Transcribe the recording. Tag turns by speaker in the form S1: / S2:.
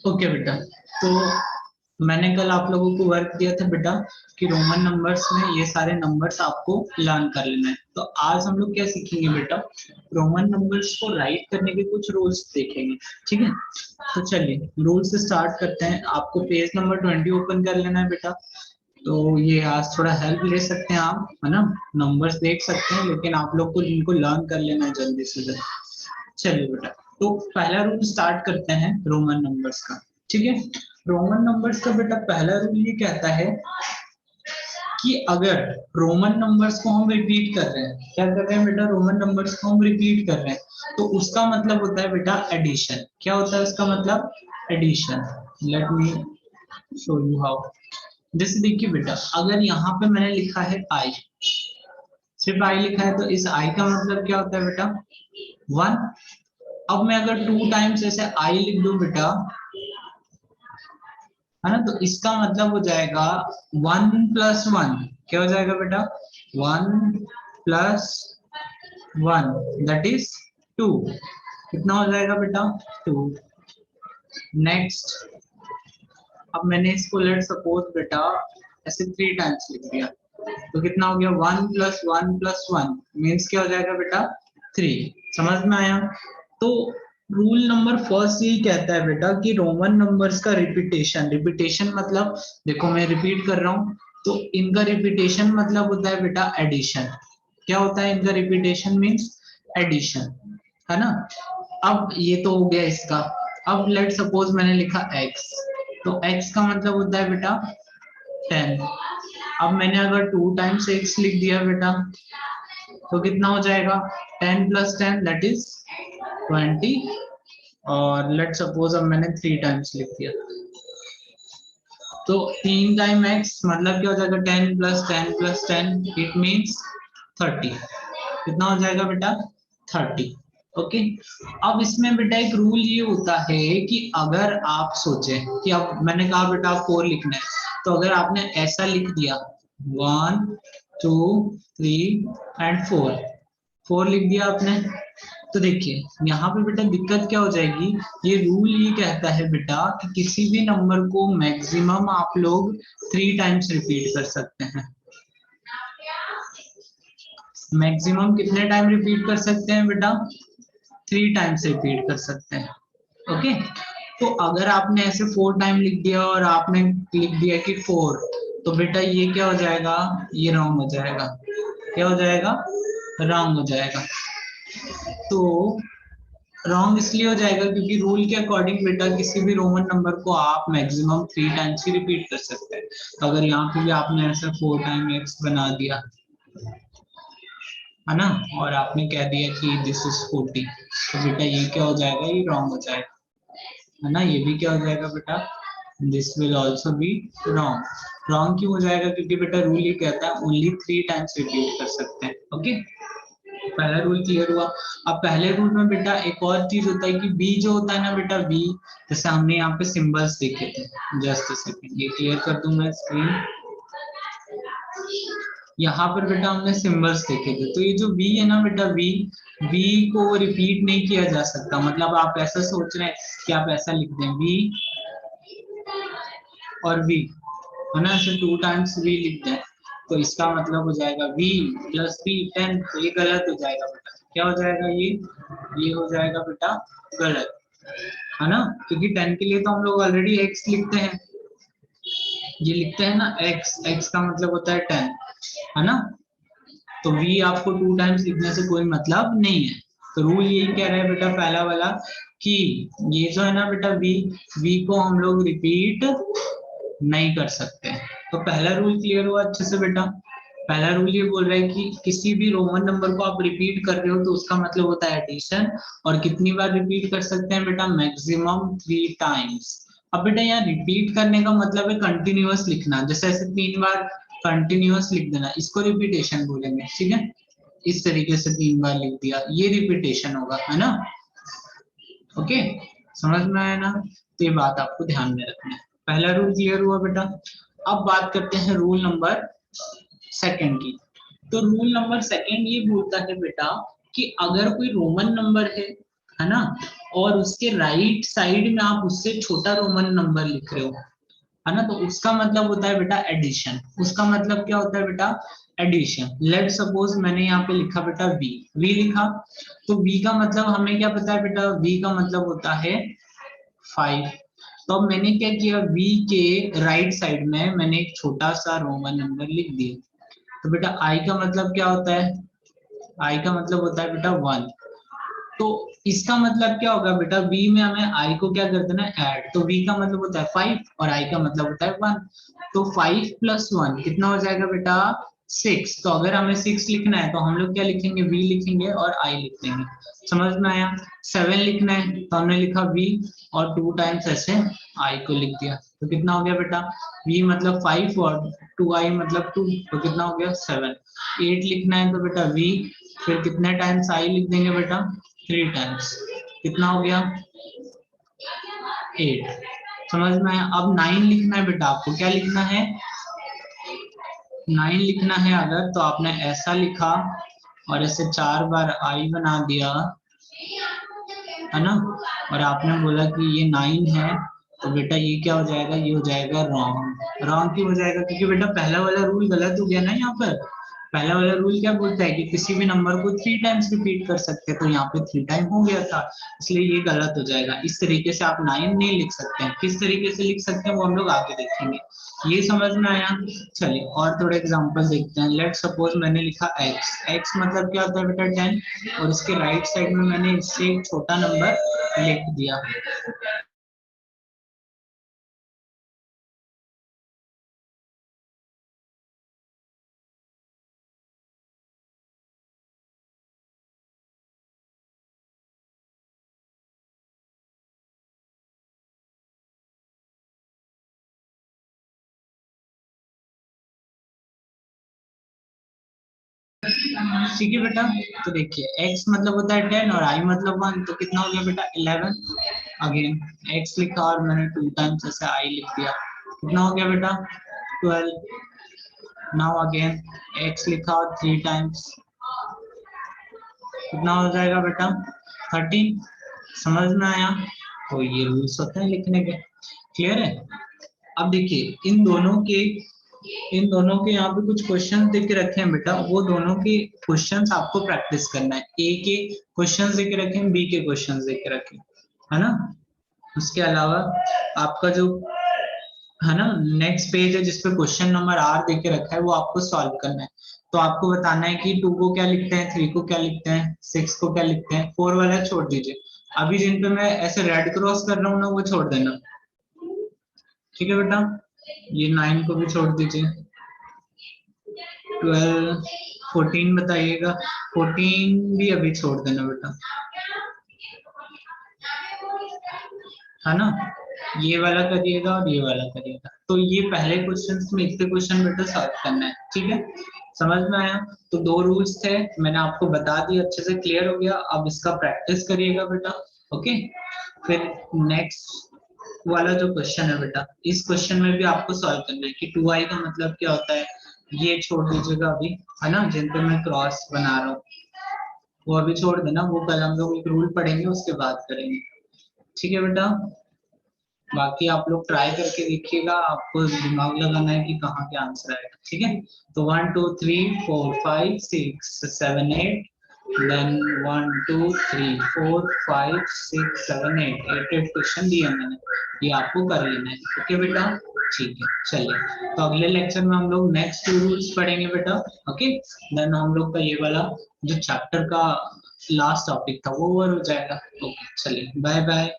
S1: Okay बेटा, तो मैंने कल आप लोगों को वर्क दिया था बेटा कि रोमन नंबर्स में ये सारे नंबर्स आपको लर्न कर लेना है। तो आज हम लोग क्या सीखेंगे बेटा, रोमन नंबर्स को राइट करने के कुछ रूल्स देखेंगे। ठीक है, तो चलिए रूल से स्टार्ट करते हैं। आपको पेज नंबर 20 ओपन कर लेना है बेटा। तो ये आज थोड़ा हेल्प ले सकते हैं आप, है ना, नंबर्स देख सकते हैं, लेकिन आप लोग को इनको लर्न कर लेना है जल्दी से जल्दी। चलिए बेटा, तो पहला रूल स्टार्ट करते हैं रोमन नंबर्स का। ठीक है, रोमन नंबर्स का बेटा पहला रूल ये कहता है कि अगर रोमन नंबर्स को हम रिपीट कर रहे हैं, क्या कर रहे हैं बेटा, रोमन नंबर्स को हम रिपीट कर रहे हैं, तो उसका मतलब होता है बेटा एडिशन। क्या होता है उसका मतलब, addition. Let me show you how. जैसे देखिए बेटा, अगर यहाँ पे मैंने लिखा है आई, सिर्फ आई लिखा है, तो इस आई का मतलब क्या होता है बेटा, 1। अब मैं अगर 2 टाइम्स ऐसे आई लिख दूं बेटा, है ना, तो इसका मतलब हो जाएगा 1 + 1। क्या हो जाएगा बेटा, 1 + 1 दैट इज 2। कितना हो जाएगा बेटा, 2। नेक्स्ट, अब मैंने इसको लेट सपोज बेटा ऐसे 3 टाइम्स लिख दिया, तो कितना हो गया, 1 + 1 + 1 मीन्स क्या हो जाएगा बेटा, 3। समझ में आया। तो रूल नंबर फर्स्ट यही कहता है बेटा कि रोमन नंबर्स का रिपीटेशन, रिपीटेशन मतलब देखो मैं रिपीट कर रहा हूँ, तो इनका रिपीटेशन मतलब होता है बेटा एडिशन। क्या होता है इनका रिपीटेशन, मीन्स एडिशन, है ना। अब ये तो हो गया इसका। अब लेट सपोज मैंने लिखा x, तो x का मतलब होता है बेटा 10। अब मैंने अगर 2 टाइम्स x लिख दिया बेटा, तो कितना हो जाएगा, 10 + 10 दैट इज 20। और लेट सपोज अब मैंने 3 टाइम्स लिख दिया, तो 3 टाइम x मतलब क्या हो जाएगा, 10 + 10 + 10 इट मीन्स 30। कितना हो जाएगा बेटा, 30। ओके, अब इसमें बेटा एक रूल ये होता है कि अगर आप सोचें कि अब मैंने कहा बेटा आप 4 लिखना है, तो अगर आपने ऐसा लिख दिया 1 2 3 एंड 4 लिख दिया आपने, तो देखिए यहाँ पे बेटा दिक्कत क्या हो जाएगी। ये रूल ये कहता है बेटा कि किसी भी नंबर को मैक्सिमम आप लोग 3 टाइम्स रिपीट कर सकते हैं। मैक्सिमम कितने टाइम रिपीट कर सकते हैं बेटा, 3 टाइम्स रिपीट कर सकते हैं। ओके, तो अगर आपने ऐसे 4 टाइम लिख दिया और आपने लिख दिया कि 4, तो बेटा ये क्या हो जाएगा, ये रॉन्ग हो जाएगा। क्या हो जाएगा, रॉन्ग हो जाएगा। तो रॉन्ग इसलिए हो जाएगा क्योंकि रूल के अकॉर्डिंग बेटा किसी भी रोमन नंबर को आप मैक्सिमम 3 टाइम्स ही रिपीट कर सकते हैं। तो अगर यहाँ पे भी आपने ऐसा 4 टाइम एक्स बना दिया, है ना, और आपने कह दिया कि दिस इज 40, तो बेटा ये क्या हो जाएगा, ये रॉन्ग हो जाएगा, है ना। ये भी क्या हो जाएगा बेटा, this will also be wrong. Wrong क्यों हो जाएगा, क्योंकि बेटा रूल ये कहता है ओनली 3 टाइम्स रिपीट कर सकते हैं। ओके, पहला रूल क्लियर हुआ। अब पहले रूल में बेटा एक और चीज होता है कि बी जो होता है ना बेटा, बी जैसे हमने यहाँ पे सिंबल्स देखे थे, जस्ट अ सेकंड ये क्लियर कर दूं मैं स्क्रीन। यहाँ पर बेटा हमने सिंबल्स देखे थे, तो ये जो V है ना बेटा, V को रिपीट नहीं किया जा सकता। मतलब आप ऐसा सोच रहे हैं कि आप ऐसा लिख दें V और V, है ना, ऐसे 2 टाइम्स V लिख दें, तो इसका मतलब हो जाएगा V + V 10, तो ये गलत हो जाएगा बेटा। क्या हो जाएगा, ये हो जाएगा बेटा गलत, है ना, क्योंकि 10 के लिए तो हम लोग ऑलरेडी x लिखते हैं, ये लिखते हैं ना x का मतलब होता है 10, है ना। तो v आपको 2 टाइम्स लिखने से कोई मतलब नहीं है। तो रूल यही कह रहा है बेटा पहला वाला कि ये जो है ना बेटा v को हम लोग रिपीट नहीं कर सकते। तो पहला रूल क्लियर हुआ अच्छे से बेटा। पहला रूल ये बोल रहा है कि किसी भी रोमन नंबर को आप रिपीट कर रहे हो तो उसका मतलब होता है एडिशन, और कितनी बार रिपीट कर सकते हैं बेटा, मैक्सिमम 3 टाइम्स। अब बेटा यहाँ रिपीट करने का मतलब है कंटिन्यूअस लिखना, जैसे ऐसे 3 बार कंटिन्यूअस लिख देना, इसको रिपीटेशन बोलेंगे। ठीक है, इस तरीके से 3 बार लिख दिया, ये रिपीटेशन होगा, है ना। ओके, समझ में आया ना, तो ये बात आपको ध्यान में रखना है। पहला रूल क्लियर हुआ बेटा। अब बात करते हैं रूल नंबर सेकंड की। तो रूल नंबर सेकंड ये बोलता है बेटा कि अगर कोई रोमन नंबर है ना, और उसके राइट साइड में आप उससे छोटा रोमन नंबर लिख रहे हो, है ना, तो उसका मतलब होता है बेटा एडिशन। उसका मतलब क्या होता है बेटा? एडिशन। लेट सपोज मैंने यहाँ पे लिखा बेटा वी लिखा, तो वी का मतलब हमें क्या पता है बेटा? वी का मतलब होता है 5। तो अब मैंने क्या किया, वी के राइट साइड में मैंने एक छोटा सा रोमन नंबर लिख दिया। तो बेटा आई का मतलब क्या होता है? आई का मतलब होता है बेटा 1। तो इसका मतलब क्या होगा बेटा? v में हमें i को क्या कर देना है? ऐड। तो v का मतलब होता है 5 और i का मतलब होता है 1। तो 5 प्लस 1 कितना हो जाएगा बेटा? 6। तो अगर हमें 6 लिखना है तो हम लोग क्या लिखेंगे? v लिखेंगे और i लिख देंगे। समझ में आया? 7 लिखना है तो हमने लिखा v और 2 टाइम्स ऐसे i को लिख दिया। तो कितना हो गया बेटा? v मतलब 5 और 2i मतलब 2, तो कितना हो गया? 7। 8 लिखना है तो बेटा v, फिर कितने टाइम्स i लिख देंगे बेटा? 3 टाइम्स। कितना हो गया? 8। समझ में आया? अब 9 लिखना है बेटा, आपको क्या लिखना है? 9 लिखना है अगर, तो आपने ऐसा लिखा और ऐसे 4 बार आई बना दिया, है ना, और आपने बोला कि ये 9 है, तो बेटा ये क्या हो जाएगा? ये हो जाएगा रॉन्ग। रॉन्ग क्यों हो जाएगा? क्योंकि बेटा पहला वाला रूल गलत हो गया ना यहाँ पर। पहला वाला रूल क्या बोलता है कि किसी भी नंबर को 3 टाइम्स रिपीट कर सकते हैं, तो यहाँ पे 3 टाइम हो गया था, इसलिए ये गलत हो जाएगा। इस तरीके से आप 9 नहीं लिख सकते हैं। किस तरीके से लिख सकते हैं वो हम लोग आगे देखेंगे। ये समझ में आया? चलिए और थोड़े एग्जांपल देखते हैं। लेट सपोज मैंने लिखा x। x मतलब क्या होता है बेटा? 10, और इसके राइट साइड में मैंने इससे एक छोटा नंबर लिख दिया। ठीक है बेटा, तो देखिए x मतलब होता है 10 और i मतलब 1, तो कितना हो गया बेटा? 11। अगेन x लिखा और मैंने 2 टाइम्स ऐसे i लिख दिया, कितना हो गया बेटा? 12। नाउ अगेन x लिखा और 3 टाइम्स, कितना हो जाएगा बेटा? 13। समझ में आया? तो ये रूल्स होते हैं लिखने के। क्लियर है? अब देखिए इन दोनों के यहाँ पे कुछ क्वेश्चन दे के रखे हैं बेटा, वो दोनों के क्वेश्चंस आपको प्रैक्टिस करना है। ए के क्वेश्चंस दे के रखे हैं, बी के क्वेश्चंस दे के रखे हैं, है ना। उसके अलावा आपका जो है ना नेक्स्ट पेज है जिसपे क्वेश्चन नंबर आर दे के रखा है, वो आपको सॉल्व करना है। तो आपको बताना है कि 2 को क्या लिखते हैं, 3 को क्या लिखते हैं, 6 को क्या लिखते हैं। 4 वाला छोड़ दीजिए, अभी जिन पे मैं ऐसे रेड क्रॉस कर रहा हूँ ना वो छोड़ देना। ठीक है बेटा, ये 9 को भी छोड़ दीजिए। 12, 14 बताइएगा। 14 भी अभी छोड़ देना बेटा, है ना। ये वाला करिएगा और ये वाला करिएगा। तो ये पहले क्वेश्चन में इतने क्वेश्चन बेटा सॉल्व करना है। ठीक है, समझ में आया? तो 2 रूल्स थे, मैंने आपको बता दिया, अच्छे से क्लियर हो गया। अब इसका प्रैक्टिस करिएगा बेटा। ओके, फिर नेक्स्ट वाला जो क्वेश्चन है बेटा, इस क्वेश्चन में भी आपको सॉल्व करना है कि 2i का मतलब क्या होता है। ये छोड़ दीजिएगा अभी, है ना, जिन पे मैं क्रॉस बना रहा हूँ वो अभी छोड़ देना, वो कल हम लोग एक रूल पढ़ेंगे उसके बाद करेंगे। ठीक है बेटा, बाकी आप लोग ट्राई करके देखिएगा, आपको दिमाग लगाना है कि कहाँ क्या आंसर आएगा। ठीक है, तो 1 2 3 4 5 6 7 8, देन 1 2 3 4 5 6 7 8, 8 क्वेश्चन दिए मैंने, ये आपको कर लेना है। ओके बेटा, ठीक है। चलिए, तो अगले लेक्चर में हम लोग नेक्स्ट 2 रूल्स पढ़ेंगे बेटा। ओके, देन हम लोग का ये वाला जो चैप्टर का लास्ट टॉपिक था वो ओवर हो जाएगा। ओके चलिए, बाय बाय।